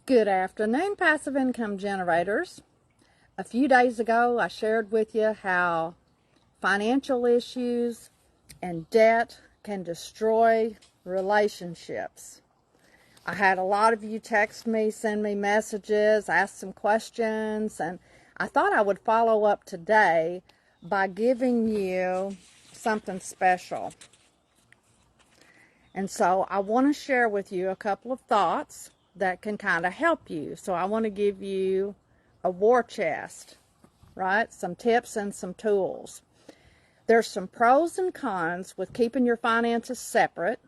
Good afternoon, passive income generators. A few days ago, I shared with you how financial issues and debt can destroy relationships. I had a lot of you text me, send me messages, ask some questions, and I thought I would follow up today by giving you something special. And so I want to share with you a couple of thoughts that can kind of help you. So I want to give you a war chest, right? Some tips and some tools. There's some pros and cons with keeping your finances separate.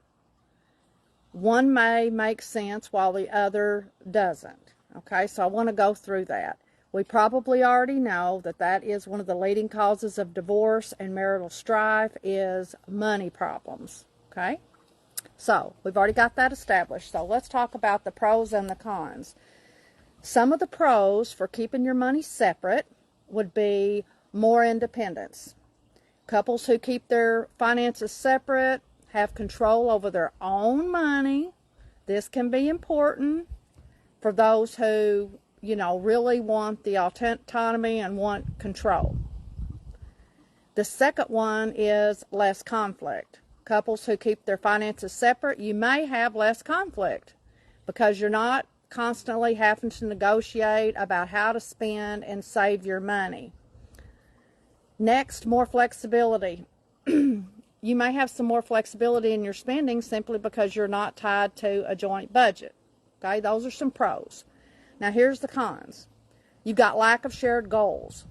One may make sense while the other doesn't. Okay, so I want to go through that. We probably already know that that is one of the leading causes of divorce and marital strife is money problems. Okay, so we've already got that established. So let's talk about the pros and the cons. Some of the pros for keeping your money separate would be more independence. Couples who keep their finances separate have control over their own money. This can be important for those who, really want the autonomy and want control. The second one is less conflict. Couples who keep their finances separate, you may have less conflict because you're not constantly having to negotiate about how to spend and save your money. Next, more flexibility. You may have some more flexibility in your spending simply because you're not tied to a joint budget. Okay, those are some pros. Now here's the cons. You've got lack of shared goals.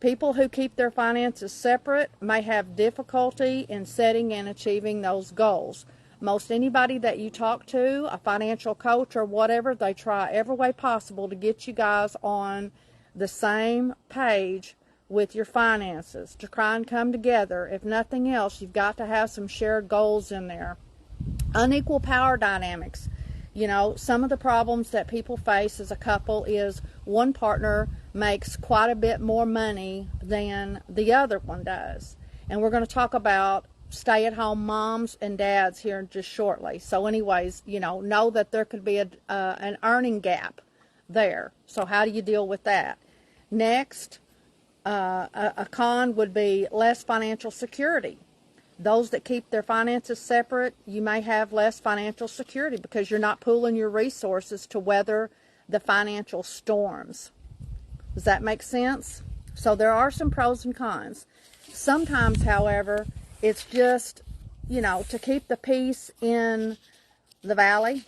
People who keep their finances separate may have difficulty in setting and achieving those goals. Most anybody that you talk to, a financial coach or whatever, they try every way possible to get you guys on the same page with your finances, to try and come together. If nothing else, you've got to have some shared goals in there. Unequal power dynamics. Some of the problems that people face as a couple is one partner makes quite a bit more money than the other one does. And we're going to talk about stay-at-home moms and dads here just shortly. So anyways, know that there could be an earning gap there. So how do you deal with that? Next, a con would be less financial security. Those that keep their finances separate, you may have less financial security because you're not pooling your resources to weather the financial storms. Does that make sense? So there are some pros and cons. Sometimes, however, it's just, to keep the peace in the valley,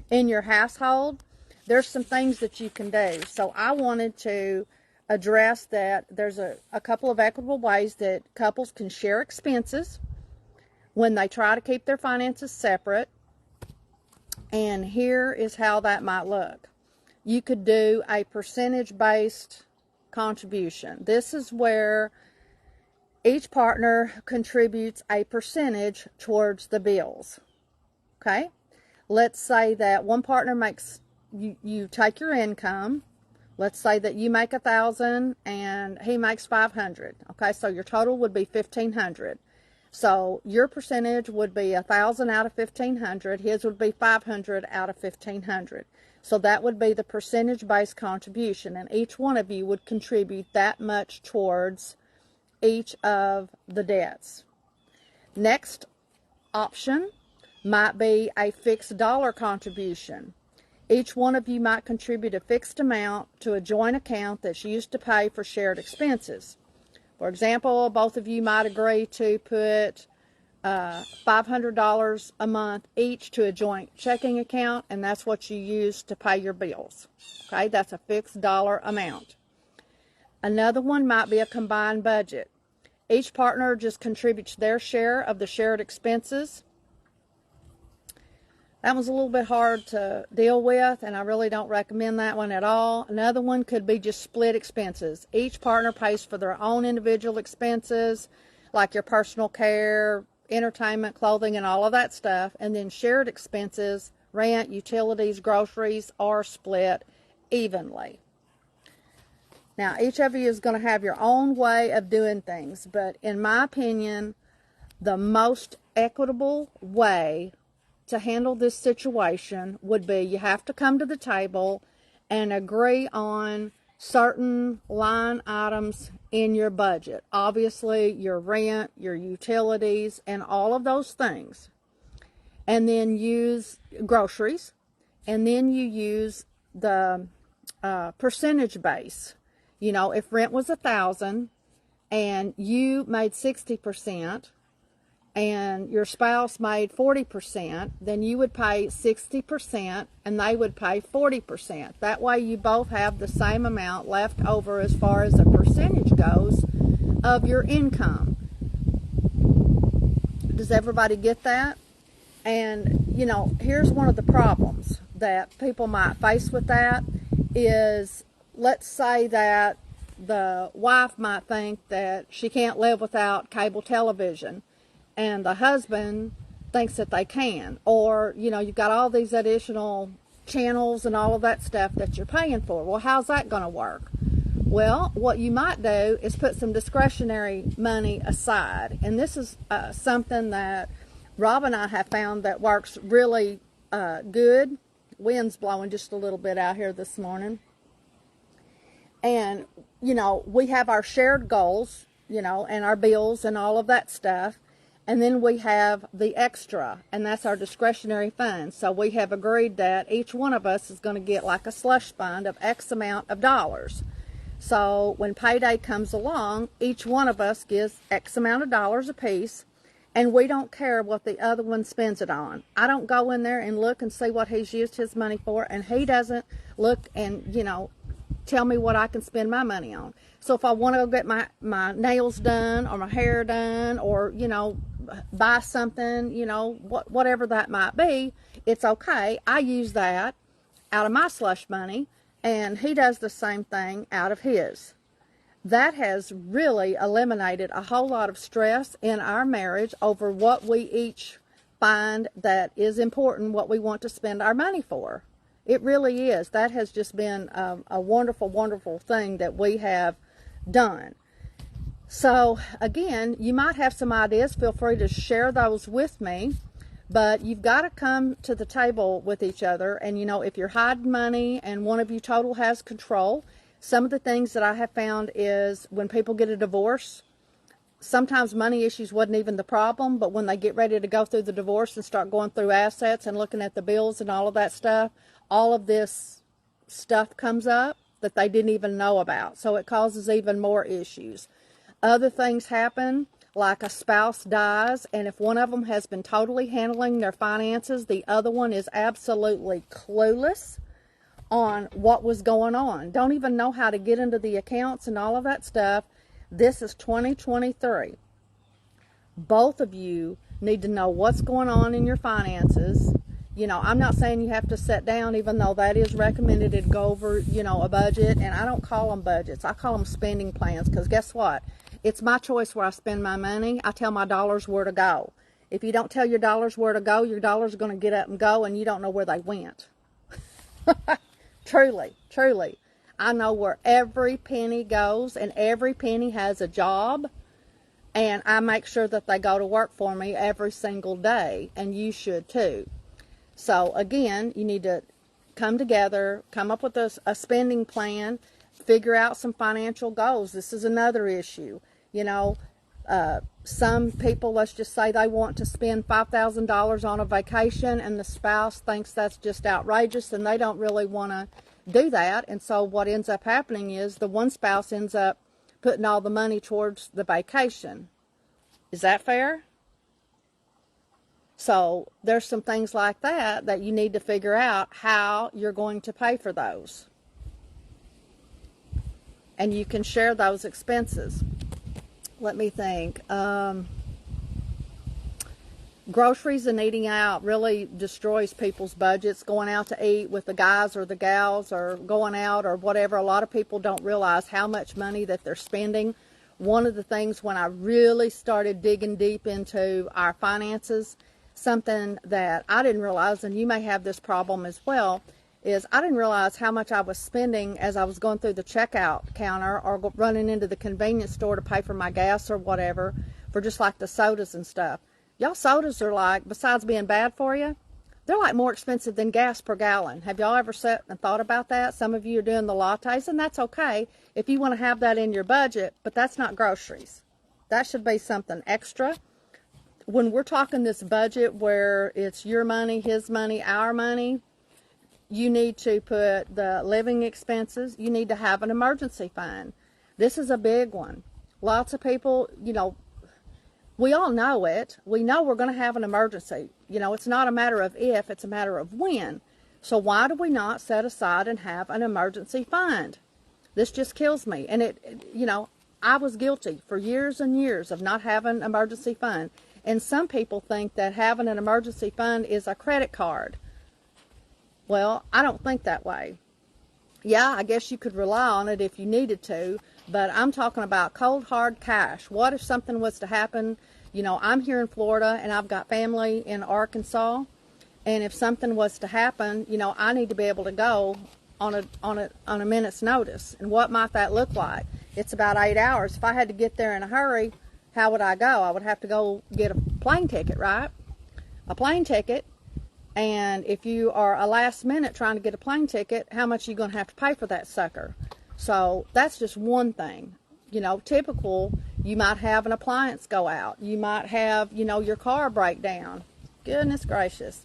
in your household, there's some things that you can do. So I wanted to address that there's a couple of equitable ways that couples can share expenses when they try to keep their finances separate. And here is how that might look. You could do a percentage-based contribution. This is where each partner contributes a percentage towards the bills. Okay? Let's say that one partner makes, you take your income. Let's say that you make $1,000 and he makes $500. Okay, so your total would be $1,500. So your percentage would be $1,000 out of $1,500. His would be $500 out of $1,500. So that would be the percentage-based contribution, and each one of you would contribute that much towards each of the debts. Next option might be a fixed dollar contribution. Each one of you might contribute a fixed amount to a joint account that's used to pay for shared expenses. For example, both of you might agree to put $500 a month each to a joint checking account, and that's what you use to pay your bills. Okay, that's a fixed dollar amount. Another one might be a combined budget. Each partner just contributes their share of the shared expenses. That was a little bit hard to deal with, and I really don't recommend that one at all. Another one could be just split expenses. Each partner pays for their own individual expenses, like your personal care, entertainment, clothing, and all of that stuff, and then shared expenses, rent, utilities, groceries, are split evenly. Now, each of you is going to have your own way of doing things, but in my opinion, the most equitable way to handle this situation would be you have to come to the table and agree on certain line items in your budget. Obviously, your rent, your utilities, and all of those things. And then use groceries. And then you use the percentage base. You know, if rent was $1,000 and you made 60%, and your spouse made 40%, then you would pay 60% and they would pay 40%. That way you both have the same amount left over as far as the percentage goes of your income. Does everybody get that? And, you know, here's one of the problems that people might face with that is, let's say that the wife might think that she can't live without cable television, and the husband thinks that they can. Or, you know, you've got all these additional channels and all of that stuff that you're paying for. Well, how's that going to work? Well, what you might do is put some discretionary money aside. And this is something that Rob and I have found that works really good. Wind's blowing just a little bit out here this morning. And, you know, we have our shared goals, you know, and our bills and all of that stuff. And then we have the extra, and that's our discretionary fund. So we have agreed that each one of us is going to get like a slush fund of X amount of dollars. So when payday comes along, each one of us gives X amount of dollars apiece, and we don't care what the other one spends it on. I don't go in there and look and see what he's used his money for, and he doesn't look and, you know, tell me what I can spend my money on. So if I want to go get my nails done or my hair done, or, you know, buy something, you know, whatever that might be, it's okay. I use that out of my slush money, and he does the same thing out of his. That has really eliminated a whole lot of stress in our marriage over what we each find that is important, what we want to spend our money for. It really is. That has just been a wonderful, wonderful thing that we have done. So, again, you might have some ideas. Feel free to share those with me. But you've got to come to the table with each other. And, you know, if you're hiding money and one of you total has control, some of the things that I have found is when people get a divorce, sometimes money issues wasn't even the problem. But when they get ready to go through the divorce and start going through assets and looking at the bills and all of that stuff, all of this stuff comes up that they didn't even know about. So it causes even more issues. Other things happen, like a spouse dies, and if one of them has been totally handling their finances, the other one is absolutely clueless on what was going on. Don't even know how to get into the accounts and all of that stuff. This is 2023. Both of you need to know what's going on in your finances. You know, I'm not saying you have to sit down, even though that is recommended, to go over, you know, a budget. And I don't call them budgets. I call them spending plans, because guess what? It's my choice where I spend my money. I tell my dollars where to go. If you don't tell your dollars where to go, your dollars are going to get up and go, and you don't know where they went. Truly, truly. I know where every penny goes, and every penny has a job, and I make sure that they go to work for me every single day, and you should too. So again, you need to come together, come up with a spending plan, figure out some financial goals. This is another issue. You know, some people, let's just say they want to spend $5,000 on a vacation, and the spouse thinks that's just outrageous, and they don't really want to do that. And so what ends up happening is the one spouse ends up putting all the money towards the vacation. Is that fair? So there's some things like that that you need to figure out how you're going to pay for those. And you can share those expenses. Let me think. Groceries and eating out really destroys people's budgets. Going out to eat with the guys or the gals, or going out or whatever. A lot of people don't realize how much money that they're spending. One of the things when I really started digging deep into our finances, something that I didn't realize, and you may have this problem as well, is I didn't realize how much I was spending as I was going through the checkout counter or running into the convenience store to pay for my gas or whatever, for just like the sodas and stuff. Y'all, sodas are like, besides being bad for you, they're like more expensive than gas per gallon. Have y'all ever sat and thought about that? Some of you are doing the lattes, and that's okay if you want to have that in your budget, but that's not groceries. That should be something extra. When we're talking this budget where it's your money, his money, our money, you need to put the living expenses. You need to have an emergency fund. This is a big one. Lots of people, we all know it. We know we're going to have an emergency. It's not a matter of if, it's a matter of when. So why do we not set aside and have an emergency fund? This just kills me. And I was guilty for years and years of not having an emergency fund. And some people think that having an emergency fund is a credit card. Well, I don't think that way. Yeah, I guess you could rely on it if you needed to, but I'm talking about cold, hard cash. What if something was to happen? I'm here in Florida, and I've got family in Arkansas, and if something was to happen, I need to be able to go on a minute's notice. And what might that look like? It's about 8 hours. If I had to get there in a hurry, how would I go? I would have to go get a plane ticket, right? A plane ticket. And if you are a last minute trying to get a plane ticket, how much are you going to have to pay for that sucker? So that's just one thing. Typical, you might have an appliance go out. You might have, your car break down. Goodness gracious.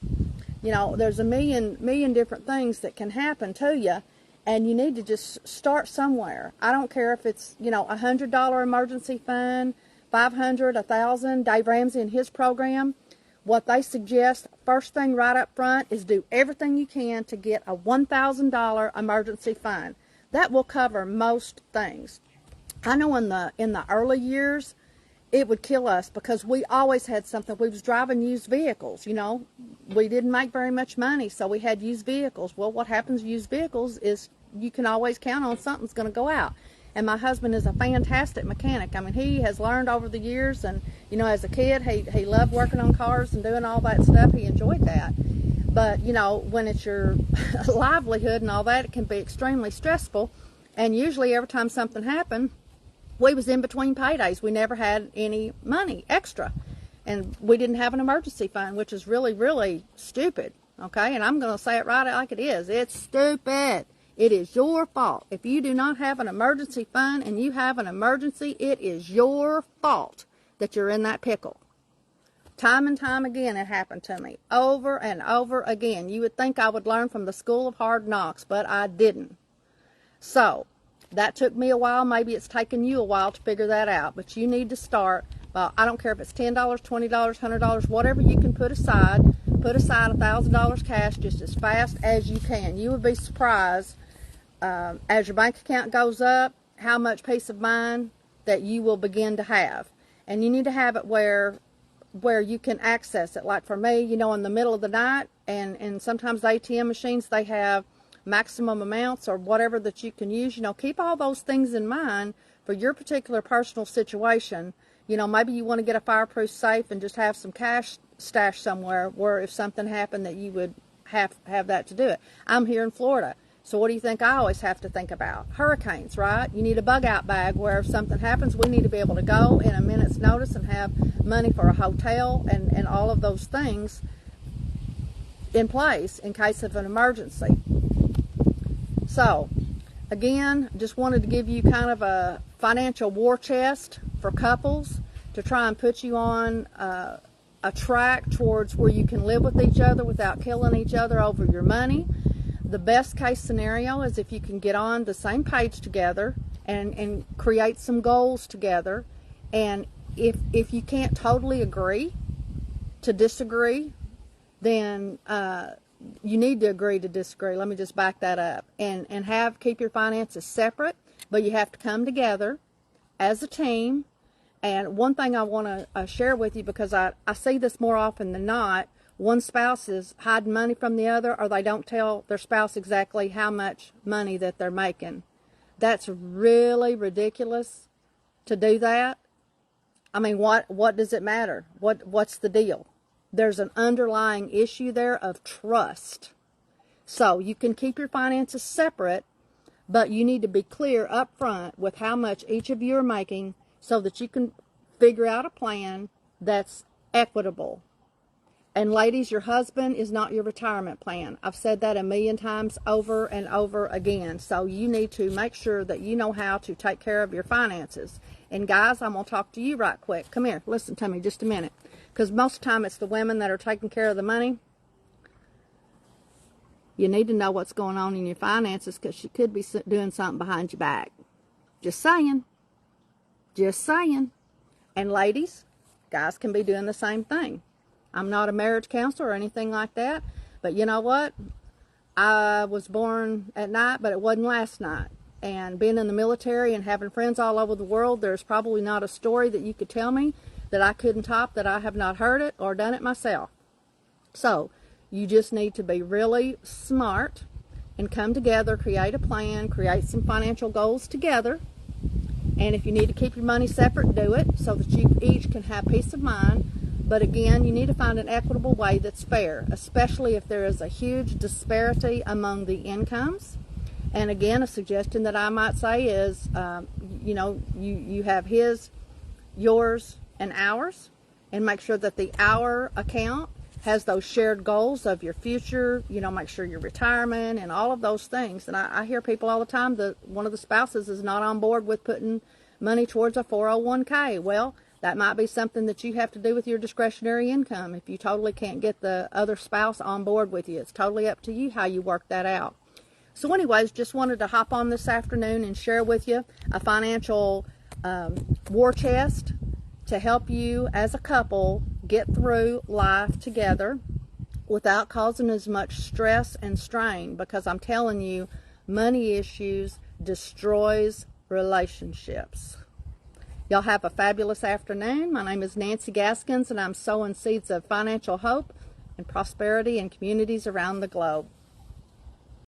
There's a million different things that can happen to you, and you need to just start somewhere. I don't care if it's, $100 emergency fund, $500, $1,000. Dave Ramsey and his program, what they suggest, first thing right up front, is do everything you can to get a $1,000 emergency fund. That will cover most things. I know in the early years, it would kill us because we always had something. We was driving used vehicles, We didn't make very much money, so we had used vehicles. Well, what happens with used vehicles is you can always count on something's going to go out. And my husband is a fantastic mechanic. I mean, he has learned over the years, and, as a kid, he loved working on cars and doing all that stuff. He enjoyed that. But, when it's your livelihood and all that, it can be extremely stressful. And usually every time something happened, we was in between paydays. We never had any money extra. And we didn't have an emergency fund, which is really, really stupid. Okay? And I'm going to say it right like it is. It's stupid. It is your fault. If you do not have an emergency fund and you have an emergency, it is your fault that you're in that pickle. Time and time again, it happened to me. Over and over again. You would think I would learn from the school of hard knocks, but I didn't. So, that took me a while. Maybe it's taken you a while to figure that out. But you need to start. Well, I don't care if it's $10, $20, $100, whatever you can put aside. Put aside $1,000 cash just as fast as you can. You would be surprised as your bank account goes up, how much peace of mind that you will begin to have. And you need to have it where you can access it. Like for me, in the middle of the night, and sometimes the ATM machines, they have maximum amounts or whatever that you can use. Keep all those things in mind for your particular personal situation. Maybe you want to get a fireproof safe and just have some cash stashed somewhere where if something happened that you would have that to do it. I'm here in Florida. So what do you think I always have to think about? Hurricanes, right? You need a bug-out bag where if something happens, we need to be able to go in a minute's notice and have money for a hotel and all of those things in place in case of an emergency. So, again, just wanted to give you kind of a financial war chest for couples to try and put you on a track towards where you can live with each other without killing each other over your money. The best case scenario is if you can get on the same page together and create some goals together. And if you can't totally agree to disagree, then you need to agree to disagree. Let me just back that up. And keep your finances separate, but you have to come together as a team. And one thing I want to share with you, because I see this more often than not, one spouse is hiding money from the other, or they don't tell their spouse exactly how much money that they're making. That's really ridiculous to do that. I mean, what does it matter? What's the deal? There's an underlying issue there of trust. So you can keep your finances separate, but you need to be clear up front with how much each of you are making so that you can figure out a plan that's equitable. And ladies, your husband is not your retirement plan. I've said that a million times over and over again. So you need to make sure that you know how to take care of your finances. And guys, I'm going to talk to you right quick. Come here, listen to me just a minute. Because most of the time it's the women that are taking care of the money. You need to know what's going on in your finances, because she could be doing something behind your back. Just saying. Just saying. And ladies, guys can be doing the same thing. I'm not a marriage counselor or anything like that, but you know what? I was born at night, but it wasn't last night. And being in the military and having friends all over the world, there's probably not a story that you could tell me that I couldn't top that I have not heard it or done it myself. So you just need to be really smart and come together, create a plan, create some financial goals together. And if you need to keep your money separate, do it so that you each can have peace of mind. But again, you need to find an equitable way that's fair, especially if there is a huge disparity among the incomes. And again, a suggestion that I might say is, you have his, yours, and ours, and make sure that the our account has those shared goals of your future, make sure your retirement and all of those things. And I hear people all the time that one of the spouses is not on board with putting money towards a 401k. Well, that might be something that you have to do with your discretionary income if you totally can't get the other spouse on board with you. It's totally up to you how you work that out. So anyways, just wanted to hop on this afternoon and share with you a financial war chest to help you as a couple get through life together without causing as much stress and strain, because I'm telling you, money issues destroys relationships. Y'all have a fabulous afternoon. My name is Nancy Gaskins, and I'm sowing seeds of financial hope and prosperity in communities around the globe.